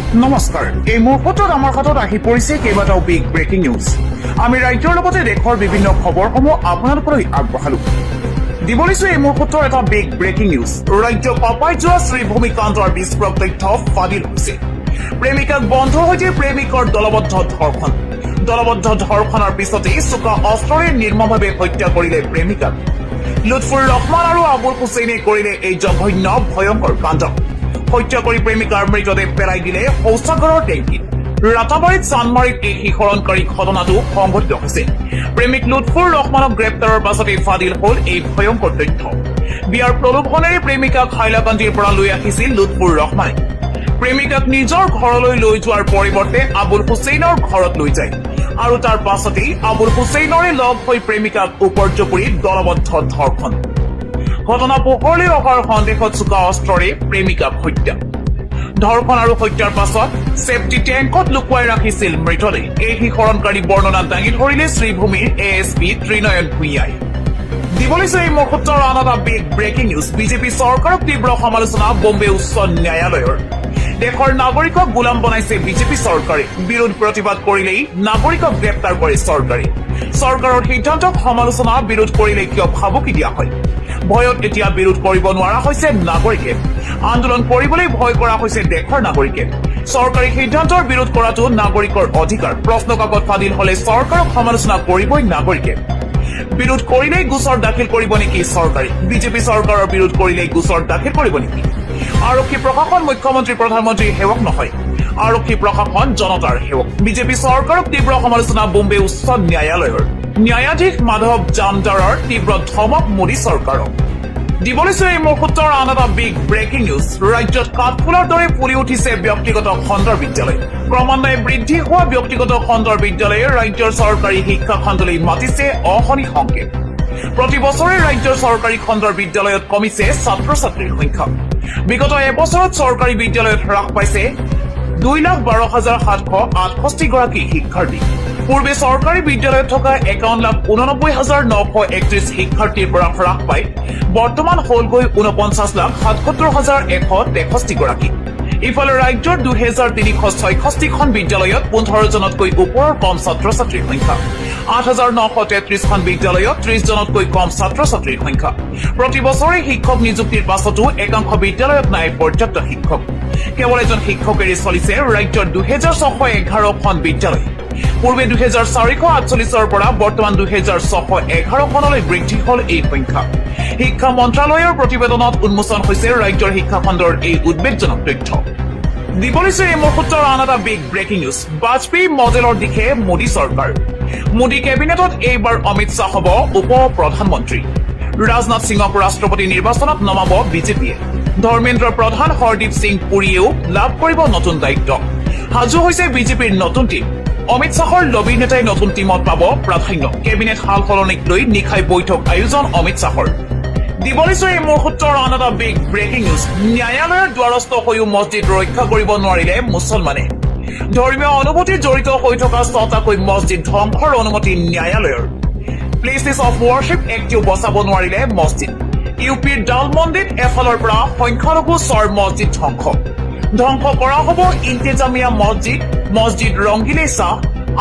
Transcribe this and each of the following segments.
নমস্কাৰ এই মুহূৰ্তত আমাৰ হাতত আহি পৰিছে কেইবাটাও বিগ ব্ৰেকিং নিউজ আমি ৰাজ্যৰ লগতে দেশৰ বিভিন্ন খবৰসমূহ আপোনালোকলৈ আগবঢ়ালো দিবলৈছো এই মুহূৰ্তৰ এটা বিগ ব্ৰেকিং নিউজ ৰাজ্য পাপাই যোৱা শ্ৰী ভূমিকান্তৰ বিস্ফোৰক তথ্য ফাদিল হৈছে প্ৰেমিকাক বন্ধ হৈছে প্ৰেমিকৰ দলবদ্ধ ধৰ্ষণৰ পিছতেই চোকা অস্ত্ৰৰে নিৰ্মমভাৱে হত্যা কৰিলে প্ৰেমিকাক লুৎফুৰ ৰহমান আৰু আবুল হুছেইনে কৰিলে এই জঘন্য ভয়ংকৰ কাণ্ড হত্যা কৰি প্ৰেমিকাৰ মৃতদেহ পেলাই দিলে শৌচাগাৰৰ টেংকিত ৰাতাবাৰীত চানমাৰীত এই শিহৰণকাৰী ঘটনাটো সংঘটিত হৈছে প্ৰেমিক লুৎফুৰ ৰহমানক গ্ৰেপ্তাৰৰ পাছতে ফাদিল হ'ল এই ভয়ংকৰ তথ্য বিয়াৰ প্ৰলোভনেৰে প্ৰেমিকাক হাইলাকান্দিৰ পৰা লৈ আহিছিল লুৎফুৰ ৰহমানে প্ৰেমিকাক নিজৰ ঘৰলৈ লৈ যোৱাৰ পৰিৱৰ্তে আবুল হুছেইনৰ ঘৰত লৈ যায় আৰু তাৰ পাছতেই আবুল হুছেইনৰে লগ হৈ প্ৰেমিকাক উপৰ্যুপৰি দলবদ্ধ ধৰ্ষণ ঘটনা পোহৰলৈ অহাৰ সন্দেহত চোকা অস্ত্ৰৰে প্ৰেমিকাক হত্যা ধৰ্ষণ আৰু হত্যাৰ পাছত সেফটি টেংকত লুকুৱাই ৰাখিছিল মৃতদেহ এই শিহৰণকাৰী বৰ্ণনা দাঙি ধৰিলে শ্ৰীভূমিৰ এএছপি ত্ৰিনয়ন ভূঞাই দিবলৈছে এই মুহূৰ্তৰ আন এটা বিগ ব্ৰেকিং নিউজ বিজেপি চৰকাৰক তীব্ৰ সমালোচনা বম্বে উচ্চ ন্যায়ালয়ৰ দেশৰ নাগৰিকক গোলাম বনাইছে বিজেপি চৰকাৰে বিৰোধ প্ৰতিবাদ কৰিলেই নাগৰিকক গ্ৰেপ্তাৰ কৰে চৰকাৰৰ সিদ্ধান্তক সমালোচনা বিৰোধ কৰিলে কিয় ভাবুকি দিয়া হয় ভয়ত এতিয়া বিৰোধ কৰিব নোৱাৰা হৈছে নাগৰিকে আন্দোলন কৰিবলৈ ভয় কৰা হৈছে দেশৰ নাগৰিকে চৰকাৰী সিদ্ধান্তৰ বিৰোধ কৰাটো নাগৰিকৰ অধিকাৰ প্ৰশ্নকাকত ফাদিল হলে চৰকাৰক সমালোচনা কৰিবই নাগৰিকে বিৰোধ কৰিলেই গোচৰ দাখিল কৰিব নেকি চৰকাৰে বিজেপি চৰকাৰৰ বিৰোধ কৰিলেই গোচৰ দাখিল কৰিব নেকি আৰক্ষী প্ৰশাসন মুখ্যমন্ত্ৰী প্ৰধানমন্ত্ৰীৰ সেৱক নহয় আৰক্ষী প্ৰশাসন জনতাৰ সেৱক বিজেপি চৰকাৰক তীব্ৰ সমালোচনা বম্বে উচ্চ ন্যায়ালয়ৰ ন্যায়াধীশ মাধৱ জামদাৰৰ তীব্ৰ ধমক মোদী চৰকাৰক দিবলৈছে এই মুহূৰ্তৰ আন এটা বিগ ব্ৰেকিং নিউজ ৰাজ্যত কাঠফুলাৰ দৰে ফুলি উঠিছে ব্যক্তিগত খণ্ডৰ বিদ্যালয় ক্ৰমান্বয়ে বৃদ্ধি হোৱা ব্যক্তিগত খণ্ডৰ বিদ্যালয়ে ৰাজ্যৰ চৰকাৰী শিক্ষা খণ্ডলৈ মাতিছে অশনি সংকেত প্ৰতি বছৰে ৰাজ্যৰ চৰকাৰী খণ্ডৰ বিদ্যালয়ত কমিছে ছাত্ৰ ছাত্ৰীৰ সংখ্যা বিগত এবছৰত চৰকাৰী বিদ্যালয়ত হ্ৰাস পাইছে 2,12,768 গৰাকী শিক্ষাৰ্থী পূৰ্বে চৰকাৰী বিদ্যালয়ত থকা 51,89,931 শিক্ষাৰ্থীৰ পৰা হ্ৰাস পাই বৰ্তমান হ'লগৈ 49,77,163 গৰাকী ইফালে ৰাজ্যৰ 2,366খন বিদ্যালয়ত 15 জনতকৈ ওপৰৰ কম ছাত্ৰ ছাত্ৰীৰ সংখ্যা 8,933খন বিদ্যালয়ত 30 জনতকৈ কম ছাত্ৰ ছাত্ৰীৰ সংখ্যা প্ৰতি বছৰে শিক্ষক নিযুক্তিৰ পাছতো একাংশ বিদ্যালয়ত নাই পৰ্যাপ্ত শিক্ষক কেৱল এজন শিক্ষকেৰে চলিছে ৰাজ্যৰ 2,611খন বিদ্যালয় পূৰ্বে 2,448ৰ পৰা বৰ্তমান 2,611খনলৈ বৃদ্ধি হ'ল এই সংখ্যা শিক্ষা মন্ত্ৰালয়ৰ প্ৰতিবেদনত উন্মোচন হৈছে ৰাজ্যৰ শিক্ষা খণ্ডৰ এই উদ্বেগজনক তথ্য দিবলৈছে এই মুহূৰ্তৰ আন এটা বিগ ব্ৰেকিং নিউজ বাজপেয়ী মডেলৰ দিশে মোদী চৰকাৰ মোদী কেবিনেটত এইবাৰ অমিত শ্বাহ হ'ব উপ প্ৰধানমন্ত্ৰী ৰাজনাথ সিঙক ৰাষ্ট্ৰপতি নিৰ্বাচনত নমাব বিজেপিয়ে ধৰ্মেন্দ্ৰ প্ৰধান হৰদীপ সিং পুৰীয়েও লাভ কৰিব নতুন দায়িত্ব সাজু হৈছে বিজেপিৰ নতুন টীম অমিত শ্বাহৰ লবি নেতাই নতুন টীমত পাব প্ৰাধান্য কেবিনেট সাল সলনিক লৈ নিশাই বৈঠক আয়োজন অমিত শ্বাহৰ দিবলৈছে এই মুহূৰ্তৰ আন এটা বিগ ব্ৰেকিং নিউজ ন্যায়ালয়ৰ দ্বাৰস্থ হৈও মছজিদ ৰক্ষা কৰিব নোৱাৰিলে মুছলমানে ধৰ্মীয় অনুভূতিত জড়িত হৈ থকা 6টাকৈ মছজিদ ধ্বংসৰ অনুমতি ন্যায়ালয়ৰ প্লেচেছ অফ ৱৰ্শ্বিপ এক্টেও বচাব নোৱাৰিলে মছজিদ ইউপিৰ ডালমণ্ডিত এফালৰ পৰা সংখ্যালঘু চৰ মছজিদ ধ্বংস কৰা হ'ব ইন্তেজামিয়া মছজিদ ৰংগিলে শ্বাহ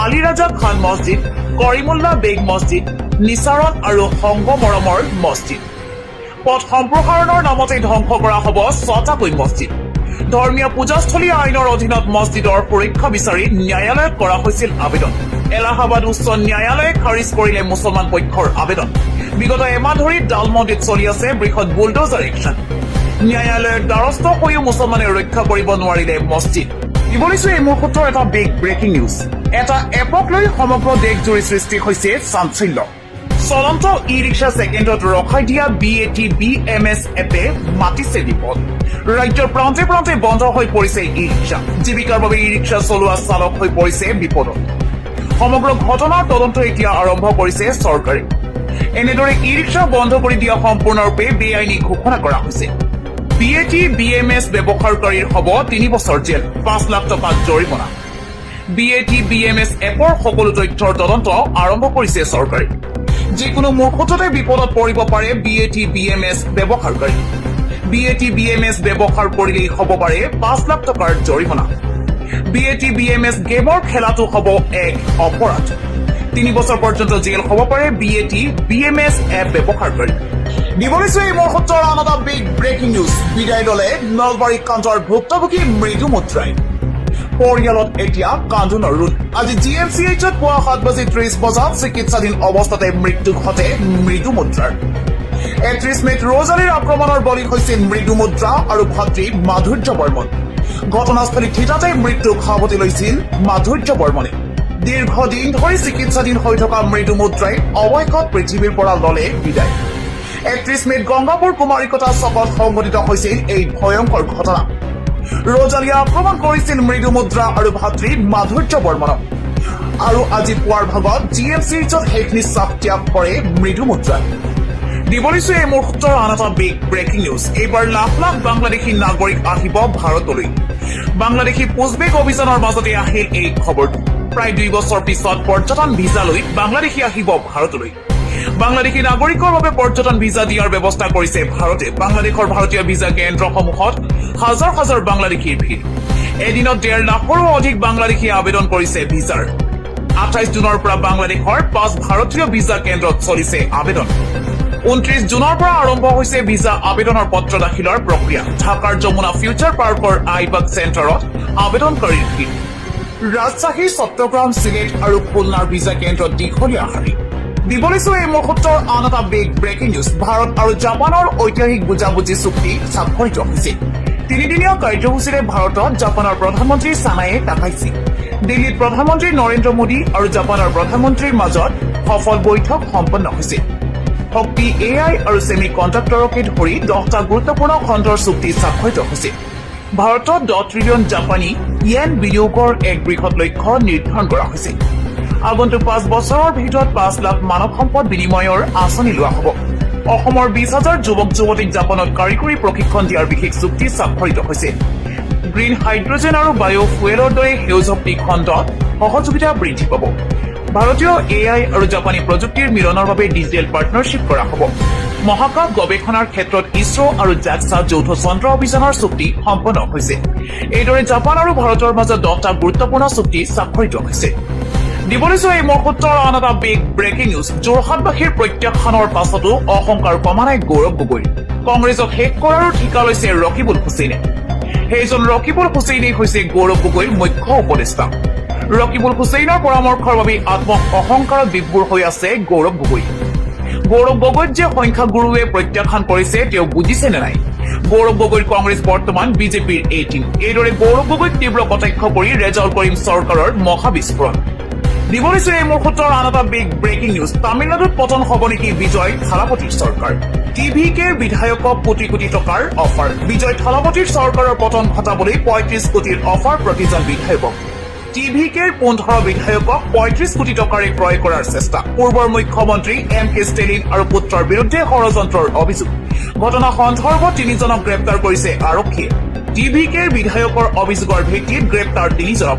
আলী ৰাজা খান মছজিদ কৰিমুল্লা বেগ মছজিদ নিচাৰণ আৰু সংগমৰমৰ মছজিদ পথ সম্প্ৰসাৰণৰ নামতে ধ্বংস কৰা হ'ব 6টাকৈ মছজিদ ধৰ্মীয় পূজাস্থলী আইনৰ অধীনত মছজিদৰ সুৰক্ষা বিচাৰি ন্যায়ালয়ত কৰা হৈছিল আবেদন এলাহাবাদ উচ্চ ন্যায়ালয়ে খাৰিজ কৰিলে মুছলমান পক্ষৰ আবেদন বিগত এমাহ ধৰি ডালমণ্ডিত চলি আছে বৃহৎ বুলডোজাৰ একশ্যন ন্যায়ালয়ৰ দ্বাৰস্থ হৈও মুছলমানে ৰক্ষা কৰিব নোৱাৰিলে মছজিদ দিবলৈছে এই মুহূৰ্তৰ এটা বিগ ব্ৰেকিং নিউজ এটা এপক লৈ সমগ্ৰ দেশজুৰি সৃষ্টি হৈছে চাঞ্চল্য চলন্ত ই ৰিক্সা ছেকেণ্ডত ৰখাই দিয়া BAT-BMS এপে মাতিছে বিপদ ৰাজ্যৰ প্ৰান্তে প্ৰান্তে বন্ধ হৈ পৰিছে ই ৰিক্সা জীৱিকাৰ বাবে ই ৰিক্সা চলোৱা চালক হৈ পৰিছে বিপদত সমগ্ৰ ঘটনাৰ তদন্ত এতিয়া আৰম্ভ কৰিছে চৰকাৰে এনেদৰে ই ৰিক্সা বন্ধ কৰি দিয়া সম্পূৰ্ণৰূপে বেআইনী ঘোষণা কৰা হৈছে BAT-BMS ব্যৱহাৰকাৰীৰ হ'ব 3 বছৰ জেল 5 লাখ টকা জৰিমনা BAT-BMS এপৰ সকলো তথ্যৰ তদন্ত আৰম্ভ কৰিছে চৰকাৰে যিকোনো মুহূৰ্ততে বিপদত পৰিব পাৰে BAT-BMS ব্যৱহাৰকাৰী BAT-BMS ব্যৱহাৰ কৰিলেই হ'ব পাৰে 5 লাখ টকাৰ জৰিমনা BAT BMS গেমৰ খেলাটো হ'ব এক অপৰাধ 3 বছৰ পৰ্যন্ত জেল হ'ব পাৰে BAT BMS এপ ব্যৱহাৰ কৰি দিবলৈছে এই মুহূৰ্তৰ আন এটা বিগ ব্ৰেকিং নিউজ বিদায় ললে নলবাৰী কাণ্ডৰ ভুক্তভোগী মৃদু মুদ্ৰাই পৰিয়ালত এতিয়া কান্দোনৰ ৰোল আজি GMCHত পুৱা 7:30 বজাত চিকিৎসাধীন অৱস্থাতে মৃত্যু ঘটে মৃদু মুদ্ৰাৰ 31 মেত ৰজালীৰ আক্ৰমণৰ বলি হৈছিল মৃদু মুদ্ৰা আৰু ভাতৃ মাধুৰ্য বৰ্মন ঘটনাস্থলীত থিতাতে মৃত্যুক সাৱটি লৈছিল মাধুৰ্য বৰ্মনে দীৰ্ঘদিন ধৰি চিকিৎসাধীন হৈ থকা মৃদু মুদ্ৰাই অৱশেষত পৃথিৱীৰ পৰা ললে বিদায় 31 মেত গংগাপুৰ কুমাৰিকতা চকত সংঘটিত হৈছিল এই ভয়ংকৰ ঘটনা ৰজালীয়ে আক্ৰমণ কৰিছিল মৃদু মুদ্ৰা আৰু ভাতৃ মাধুৰ্য বৰ্মনক আৰু আজি পুৱাৰ ভাগত GMCHত শেষ নিশ্বাস ত্যাগ কৰে মৃদু মুদ্ৰাই দিবলৈছে এই মুহূৰ্তৰ আন এটা বিগ ব্ৰেকিং নিউজ এইবাৰ লাখ লাখ বাংলাদেশী নাগৰিক আহিব ভাৰতলৈ বাংলাদেশী পুছবেক অভিযানৰ মাজতে আহিল এই খবৰটো প্ৰায় 2 বছৰ পিছত পৰ্যটন ভিসা লৈ বাংলাদেশী আহিব ভাৰতলৈ বাংলাদেশী নাগৰিকৰ বাবে পৰ্যটন ভিসা দিয়াৰ ব্যৱস্থা কৰিছে ভাৰতে বাংলাদেশৰ ভাৰতীয় ভিসা কেন্দ্ৰসমূহত হাজাৰ হাজাৰ বাংলাদেশীৰ ভিৰ এদিনত 1.5 লাখৰো অধিক বাংলাদেশী আবেদন কৰিছে ভিসাৰ 28 জুনৰ পৰা বাংলাদেশৰ 5 ভাৰতীয় ভিসা কেন্দ্ৰত চলিছে আবেদন 29 জুনৰ পৰা আৰম্ভ হৈছে ভিসা আবেদনৰ পত্ৰ দাখিলৰ প্ৰক্ৰিয়া ঢাকাৰ যমুনা ফিউচাৰ পাৰ্কৰ আইবাগ চেণ্টাৰত আবেদনকাৰীৰ ভিৰ ৰাজশ্বাহী চট্টগ্ৰাম চিলেট আৰু খুলনাৰ ভিসা কেন্দ্ৰত দীঘলীয়া শাৰী দিবলৈছে এই মুহূৰ্তৰ আন এটা বিগ ব্ৰেকিং নিউজ ভাৰত আৰু জাপানৰ ঐতিহাসিক বুজাবুজি চুক্তি স্বাক্ষৰিত হৈছে 3-দিনীয়া কাৰ্যসূচীৰে ভাৰতত জাপানৰ প্ৰধানমন্ত্ৰী চানায়ে তাকাইছি দিল্লীত প্ৰধানমন্ত্ৰী নৰেন্দ্ৰ মোদী আৰু জাপানৰ প্ৰধানমন্ত্ৰীৰ মাজত সফল বৈঠক সম্পন্ন হৈছে শক্তি AI আৰু সেমি কণ্ডাক্টৰকে ধৰি 10টা গুৰুত্বপূৰ্ণ খণ্ডৰ চুক্তি স্বাক্ষৰিত হৈছে ভাৰতত 10 ট্ৰিলিয়ন জাপানী য়েন বিনিয়োগৰ এক বৃহৎ লক্ষ্য নিৰ্ধাৰণ কৰা হৈছে আগন্তুক 5 বছৰৰ ভিতৰত 5 লাখ মানৱ সম্পদ বিনিময়ৰ আঁচনি লোৱা হ'ব অসমৰ 20,000 যুৱক যুৱতীক জাপানত কাৰিকৰী প্ৰশিক্ষণ দিয়াৰ বিশেষ চুক্তি স্বাক্ষৰিত হৈছে গ্ৰীণ হাইড্ৰজেন আৰু বায়'ফুৱেলৰ দৰে সেউজ শক্তি খণ্ডত সহযোগিতা বৃদ্ধি পাব ভাৰতীয় AI আৰু জাপানী প্ৰযুক্তিৰ মিলনৰ বাবে ডিজিটেল পাৰ্টনাৰশ্বিপ কৰা হ'ব মহাকাশ গৱেষণাৰ ক্ষেত্ৰত ইছৰো আৰু জাক্সা যৌথ চন্দ্ৰ অভিযানৰ চুক্তি সম্পন্ন হৈছে এইদৰে জাপান আৰু ভাৰতৰ মাজত 10টা গুৰুত্বপূৰ্ণ চুক্তি স্বাক্ষৰিত হৈছে দিবলৈছে এই মুহূৰ্তৰ আন এটা বিগ ব্ৰেকিং নিউজ যোৰহাটবাসীৰ প্ৰত্যাখ্যানৰ পাছতো অহংকাৰ কমা নাই গৌৰৱ গগৈ কংগ্ৰেছক শেষ কৰাৰো ঠিকা লৈছে ৰকিবুল হুছেইনে সেইজন ৰকিবুল হুছেইনেই হৈছে গৌৰৱ গগৈৰ মুখ্য উপদেষ্টা ৰকিবুল হুছেইনৰ পৰামৰ্শৰ বাবে আত্ম অহংকাৰত বিভোৰ হৈ আছে গৌৰৱ গগৈক যে সংখ্যাগুৰুৱে প্ৰত্যাখ্যান কৰিছে তেওঁ বুজিছে নে নাই গৌৰৱ গগৈৰ কংগ্ৰেছ বৰ্তমান বিজেপিৰ A টিম এইদৰে গৌৰৱ গগৈক তীব্ৰ কটাক্ষ কৰি ৰেজাউল কৰিম চৰকাৰৰ মহাবিস্ফোৰণ দিবলৈছে এই মুহূৰ্তৰ আন এটা বিগ ব্ৰেকিং নিউজ তামিলনাডুত পতন হ'ব নেকি বিজয় থালাপতিৰ চৰকাৰ TVKৰ বিধায়কক কোটি কোটি টকাৰ অফাৰ বিজয় থালাপতিৰ চৰকাৰৰ পতন ঘটাবলৈ 35 কোটিৰ অফাৰ প্ৰতিজন বিধায়কক TVKৰ 15 বিধায়কক 35 কোটি টকাৰে ক্ৰয় কৰাৰ চেষ্টা পূৰ্বৰ মুখ্যমন্ত্ৰী MK ষ্টেলিন আৰু পুত্ৰৰ বিৰুদ্ধে ষড়যন্ত্ৰৰ অভিযোগ ঘটনা সন্দৰ্ভত 3জনক গ্ৰেপ্তাৰ কৰিছে আৰক্ষীয়ে TVKৰ বিধায়কৰ অভিযোগৰ ভিত্তিত গ্ৰেপ্তাৰ 3জনক